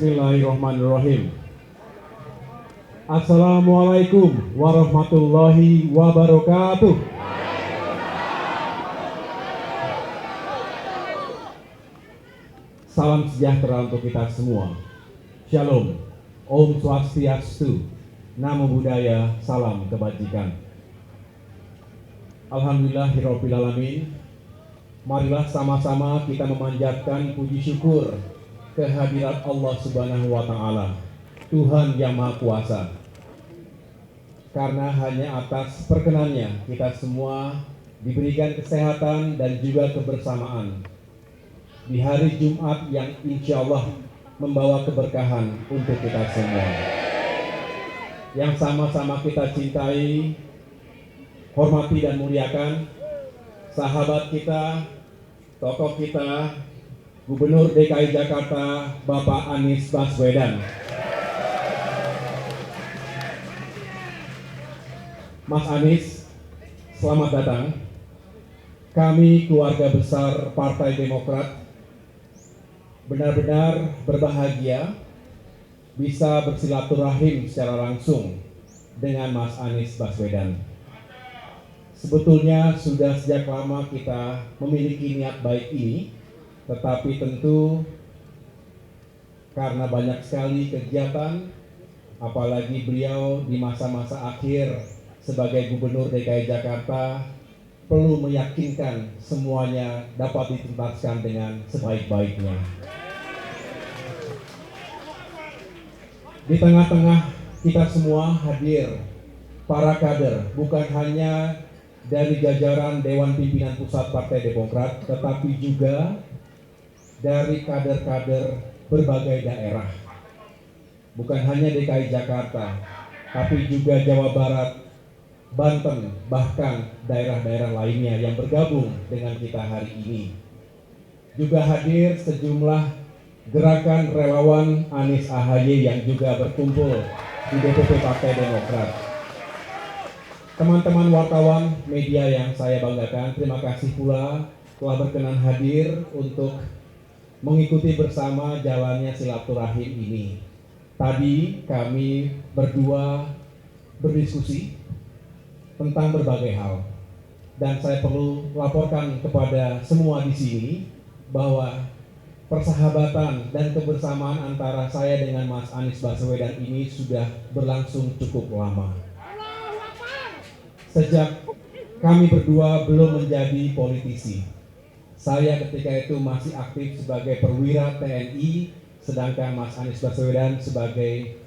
Bismillahirrahmanirrahim. Assalamualaikum warahmatullahi wabarakatuh. Salam sejahtera untuk kita semua. Shalom, Om Swastiastu, Namo Buddhaya, salam kebajikan. Alhamdulillahirrabbilalamin. Marilah sama-sama kita memanjatkan puji syukur kehadirat Allah Subhanahu wa Ta'ala, Tuhan yang Maha Kuasa. Karena hanya atas perkenannya kita semua diberikan kesehatan dan juga kebersamaan di hari Jumat yang insya Allah membawa keberkahan untuk kita semua. Yang sama-sama kita cintai, hormati dan muliakan sahabat kita, tokoh kita, Gubernur DKI Jakarta, Bapak Anies Baswedan. Mas Anies, selamat datang. Kami keluarga besar Partai Demokrat benar-benar berbahagia bisa bersilaturahim secara langsung dengan Mas Anies Baswedan. Sebetulnya sudah sejak lama kita memiliki niat baik ini, tetapi tentu karena banyak sekali kegiatan, apalagi beliau di masa-masa akhir sebagai Gubernur DKI Jakarta perlu meyakinkan semuanya dapat dituntaskan dengan sebaik-baiknya. Di tengah-tengah kita semua hadir para kader, bukan hanya dari jajaran Dewan Pimpinan Pusat Partai Demokrat, tetapi juga dari kader-kader berbagai daerah. Bukan hanya DKI Jakarta, tapi juga Jawa Barat, Banten, bahkan daerah-daerah lainnya yang bergabung dengan kita hari ini. Juga hadir sejumlah gerakan relawan Anies AHY yang juga berkumpul di DPP Partai Demokrat. Teman-teman wartawan media yang saya banggakan, terima kasih pula telah berkenan hadir untuk mengikuti bersama jalannya silaturahim ini. Tadi kami berdua berdiskusi tentang berbagai hal, dan saya perlu laporkan kepada semua di sini bahwa persahabatan dan kebersamaan antara saya dengan Mas Anies Baswedan ini sudah berlangsung cukup lama. Sejak kami berdua belum menjadi politisi, saya ketika itu masih aktif sebagai perwira TNI, sedangkan Mas Anies Baswedan sebagai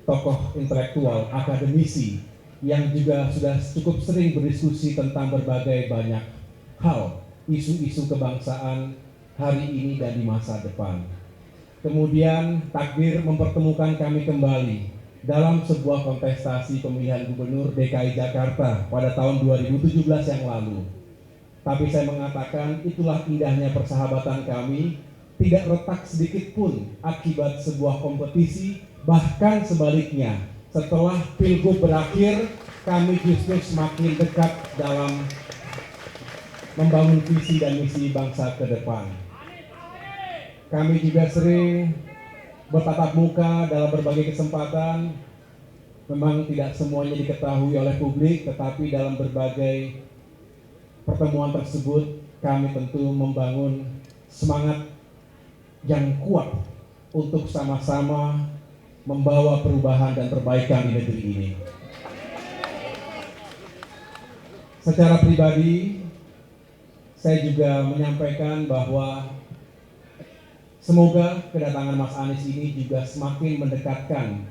tokoh intelektual, akademisi, yang juga sudah cukup sering berdiskusi tentang berbagai banyak hal, isu-isu kebangsaan hari ini dan di masa depan. Kemudian takdir mempertemukan kami kembali dalam sebuah kontestasi pemilihan Gubernur DKI Jakarta pada tahun 2017 yang lalu. Tapi saya mengatakan itulah indahnya persahabatan kami, tidak retak sedikit pun akibat sebuah kompetisi, bahkan sebaliknya. Setelah Pilgub berakhir, kami justru semakin dekat dalam membangun visi dan misi bangsa ke depan. Kami juga sering bertatap muka dalam berbagai kesempatan. Memang tidak semuanya diketahui oleh publik, tetapi dalam berbagai pertemuan tersebut kami tentu membangun semangat yang kuat untuk sama-sama membawa perubahan dan perbaikan di negeri ini. Secara pribadi, saya juga menyampaikan bahwa semoga kedatangan Mas Anies ini juga semakin mendekatkan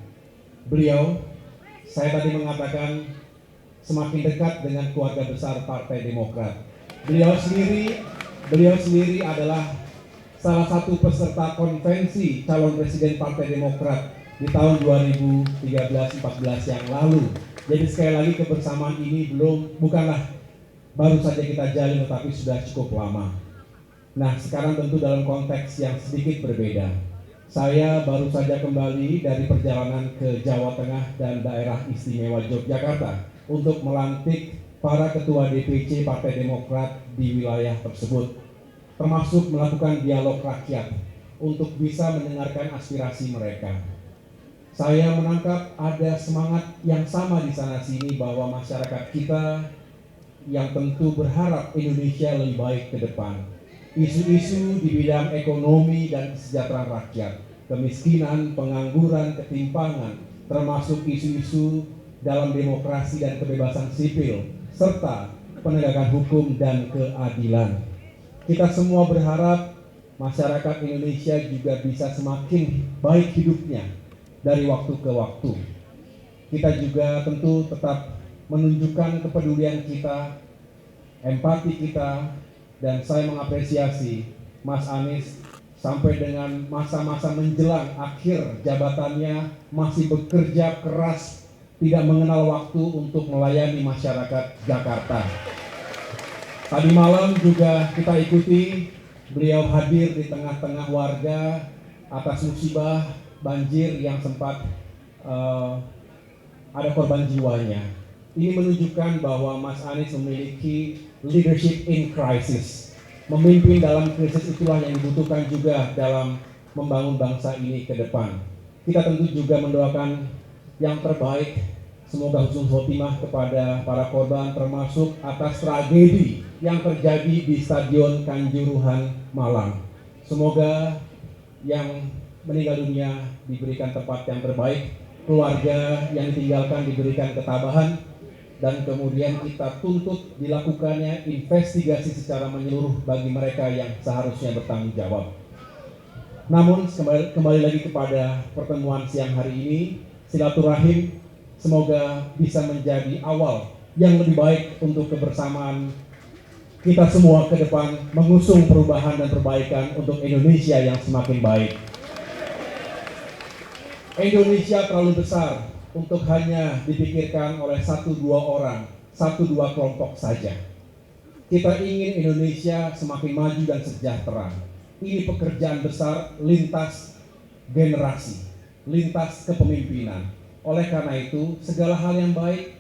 beliau. Saya tadi mengatakan semakin dekat dengan keluarga besar Partai Demokrat. Beliau sendiri adalah salah satu peserta konvensi calon presiden Partai Demokrat di tahun 2013-14 yang lalu. Jadi sekali lagi kebersamaan ini bukanlah baru saja kita jalin, tetapi sudah cukup lama. Nah, sekarang tentu dalam konteks yang sedikit berbeda. Saya baru saja kembali dari perjalanan ke Jawa Tengah dan daerah istimewa Yogyakarta untuk melantik para ketua DPC Partai Demokrat di wilayah tersebut, termasuk melakukan dialog rakyat untuk bisa mendengarkan aspirasi mereka. Saya menangkap ada semangat yang sama di sana sini bahwa masyarakat kita yang tentu berharap Indonesia lebih baik ke depan. Isu-isu di bidang ekonomi dan kesejahteraan rakyat, kemiskinan, pengangguran, ketimpangan, termasuk isu-isu dalam demokrasi dan kebebasan sipil, serta penegakan hukum dan keadilan. Kita semua berharap masyarakat Indonesia juga bisa semakin baik hidupnya dari waktu ke waktu. Kita juga tentu tetap menunjukkan kepedulian kita, empati kita, dan saya mengapresiasi Mas Anies sampai dengan masa-masa menjelang akhir jabatannya masih bekerja keras, tidak mengenal waktu untuk melayani masyarakat Jakarta. Tadi malam juga kita ikuti beliau hadir di tengah-tengah warga atas musibah banjir yang sempat ada korban jiwanya. Ini menunjukkan bahwa Mas Anies memiliki leadership in crisis. Memimpin dalam krisis itulah yang dibutuhkan juga dalam membangun bangsa ini ke depan. Kita tentu juga mendoakan yang terbaik, semoga husnul khotimah kepada para korban, termasuk atas tragedi yang terjadi di Stadion Kanjuruhan Malang. Semoga yang meninggal dunia diberikan tempat yang terbaik, keluarga yang ditinggalkan diberikan ketabahan, dan kemudian kita tuntut dilakukannya investigasi secara menyeluruh bagi mereka yang seharusnya bertanggung jawab. Namun kembali lagi kepada pertemuan siang hari ini, silaturahim semoga bisa menjadi awal yang lebih baik untuk kebersamaan kita semua ke depan, mengusung perubahan dan perbaikan untuk Indonesia yang semakin baik. Indonesia terlalu besar untuk hanya dipikirkan oleh 1-2 orang, 1-2 kelompok saja. Kita ingin Indonesia semakin maju dan sejahtera. Ini pekerjaan besar lintas generasi, lintas kepemimpinan. Oleh karena itu, segala hal yang baik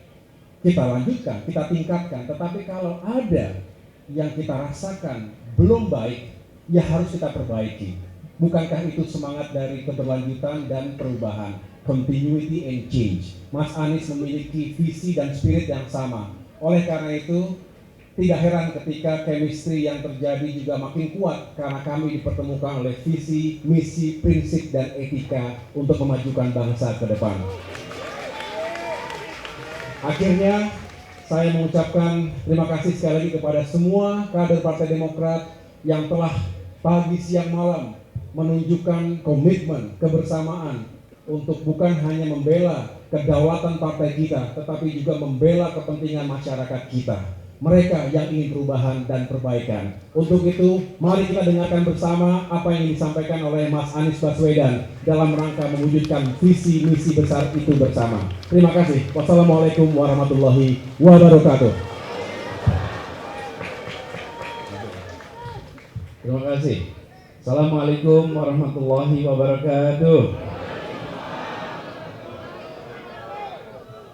kita lanjutkan, kita tingkatkan. Tetapi kalau ada yang kita rasakan belum baik, ya harus kita perbaiki. Bukankah itu semangat dari keberlanjutan dan perubahan, continuity and change? Mas Anies memiliki visi dan spirit yang sama. Oleh karena itu, tidak heran ketika chemistry yang terjadi juga makin kuat karena kami dipertemukan oleh visi, misi, prinsip, dan etika untuk memajukan bangsa ke depan. Akhirnya, saya mengucapkan terima kasih sekali lagi kepada semua kader Partai Demokrat yang telah pagi, siang, malam menunjukkan komitmen, kebersamaan untuk bukan hanya membela kedaulatan partai kita, tetapi juga membela kepentingan masyarakat kita, mereka yang ingin perubahan dan perbaikan. Untuk itu, mari kita dengarkan bersama apa yang disampaikan oleh Mas Anies Baswedan dalam rangka mewujudkan visi misi besar itu bersama. Terima kasih. Wassalamualaikum warahmatullahi wabarakatuh. Terima kasih. Assalamualaikum warahmatullahi wabarakatuh.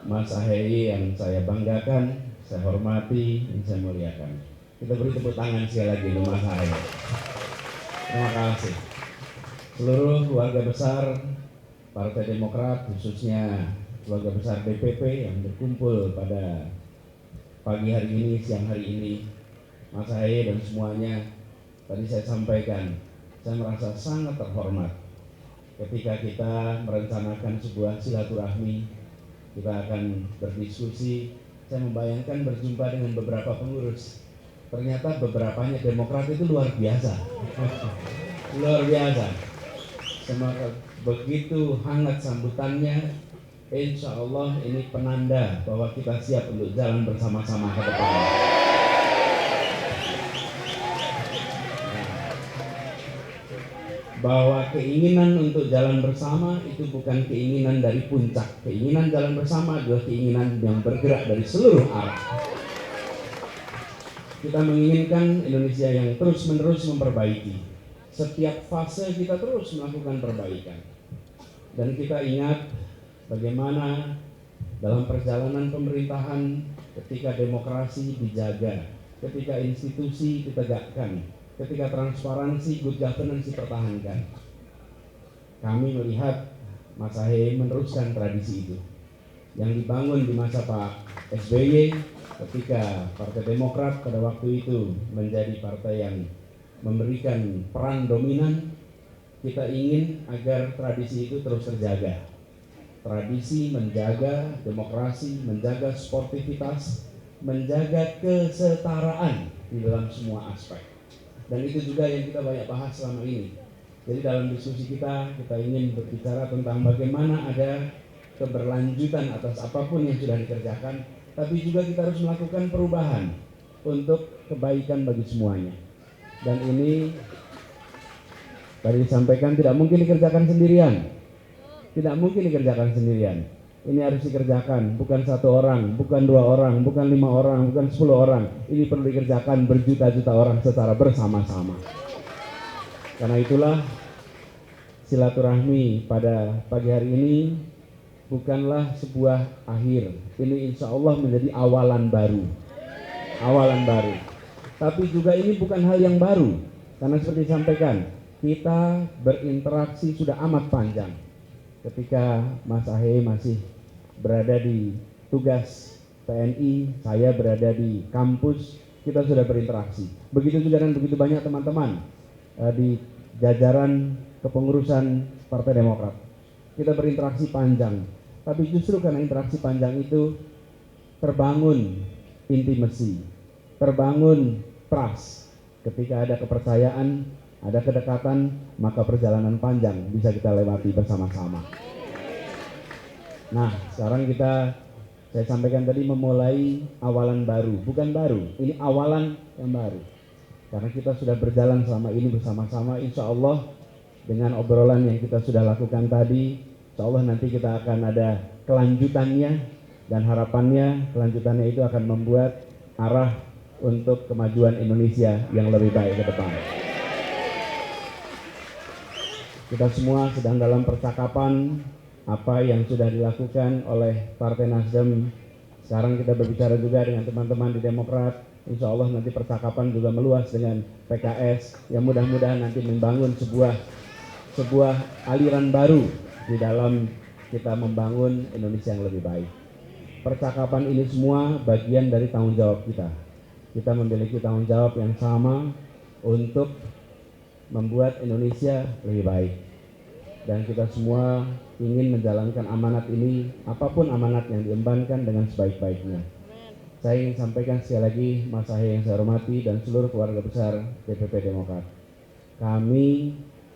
Mas Ahaye yang saya banggakan, saya hormati, dan saya muliakan. Kita beri tepuk tangan sekali lagi untuk Mas Ahaye. Terima kasih. Seluruh keluarga besar Partai Demokrat, khususnya keluarga besar DPP yang berkumpul pada pagi hari ini, siang hari ini, Mas Ahaye dan semuanya, tadi saya sampaikan, saya merasa sangat terhormat ketika kita merencanakan sebuah silaturahmi, kita akan berdiskusi. Saya membayangkan berjumpa dengan beberapa pengurus. Ternyata beberapanya Demokrat itu luar biasa. Luar biasa. Semoga begitu hangat sambutannya. Insya Allah ini penanda bahwa kita siap untuk jalan bersama-sama ke depan. Bahwa keinginan untuk jalan bersama itu bukan keinginan dari puncak. Keinginan jalan bersama adalah keinginan yang bergerak dari seluruh arah. Kita menginginkan Indonesia yang terus-menerus memperbaiki. Setiap fase kita terus melakukan perbaikan. Dan kita ingat bagaimana dalam perjalanan pemerintahan ketika demokrasi dijaga, ketika institusi ditegakkan, ketika transparansi, good governance dipertahankan. Kami melihat Mas Ahaye meneruskan tradisi itu yang dibangun di masa Pak SBY ketika Partai Demokrat pada waktu itu menjadi partai yang memberikan peran dominan. Kita ingin agar tradisi itu terus terjaga. Tradisi menjaga demokrasi, menjaga sportivitas, menjaga kesetaraan di dalam semua aspek. Dan itu juga yang kita banyak bahas selama ini. Jadi dalam diskusi kita ingin berbicara tentang bagaimana ada keberlanjutan atas apapun yang sudah dikerjakan, tapi juga kita harus melakukan perubahan untuk kebaikan bagi semuanya. Dan ini tadi disampaikan tidak mungkin dikerjakan sendirian. Tidak mungkin dikerjakan sendirian. Ini harus dikerjakan bukan 1 orang, bukan 2 orang, bukan 5 orang, bukan 10 orang. Ini perlu dikerjakan berjuta-juta orang secara bersama-sama. Karena itulah silaturahmi pada pagi hari ini bukanlah sebuah akhir. Ini insya Allah menjadi awalan baru. Awalan baru. Tapi juga ini bukan hal yang baru. Karena seperti disampaikan, kita berinteraksi sudah amat panjang. Ketika Mas Ahaye masih berada di tugas TNI, saya berada di kampus, kita sudah berinteraksi. Begitu juga dan begitu banyak teman-teman di jajaran kepengurusan Partai Demokrat. Kita berinteraksi panjang, tapi justru karena interaksi panjang itu terbangun intimasi, terbangun trust. Ketika ada kepercayaan, ada kedekatan, maka perjalanan panjang bisa kita lewati bersama-sama. Nah, sekarang saya sampaikan tadi memulai awalan baru, bukan baru, ini awalan yang baru. Karena kita sudah berjalan selama ini bersama-sama, insya Allah dengan obrolan yang kita sudah lakukan tadi, insya Allah nanti kita akan ada kelanjutannya, dan harapannya kelanjutannya itu akan membuat arah untuk kemajuan Indonesia yang lebih baik ke depan. Kita semua sedang dalam percakapan apa yang sudah dilakukan oleh Partai Nasdem. Sekarang kita berbicara juga dengan teman-teman di Demokrat. Insya Allah nanti percakapan juga meluas dengan PKS yang mudah-mudahan nanti membangun sebuah aliran baru di dalam kita membangun Indonesia yang lebih baik. Percakapan ini semua bagian dari tanggung jawab kita. Kita memiliki tanggung jawab yang sama untuk membuat Indonesia lebih baik. Dan kita semua ingin menjalankan amanat ini, apapun amanat yang diembankan dengan sebaik-baiknya. Saya ingin sampaikan sekali lagi, Mas Ahaye yang saya hormati dan seluruh keluarga besar DPP Demokrat.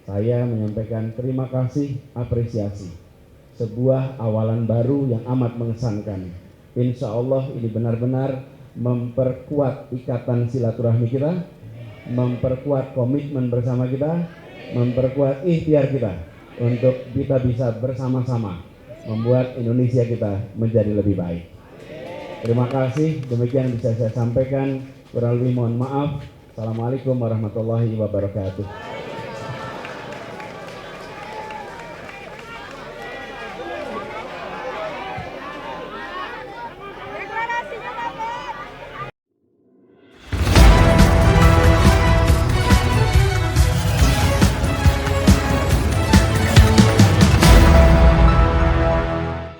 Saya menyampaikan terima kasih, apresiasi. Sebuah awalan baru yang amat mengesankan. Insya Allah ini benar-benar memperkuat ikatan silaturahmi kita, memperkuat komitmen bersama kita, memperkuat ikhtiar kita untuk kita bisa bersama-sama membuat Indonesia kita menjadi lebih baik. Terima kasih, demikian bisa saya sampaikan. Kurang lebih mohon maaf. Assalamualaikum warahmatullahi wabarakatuh.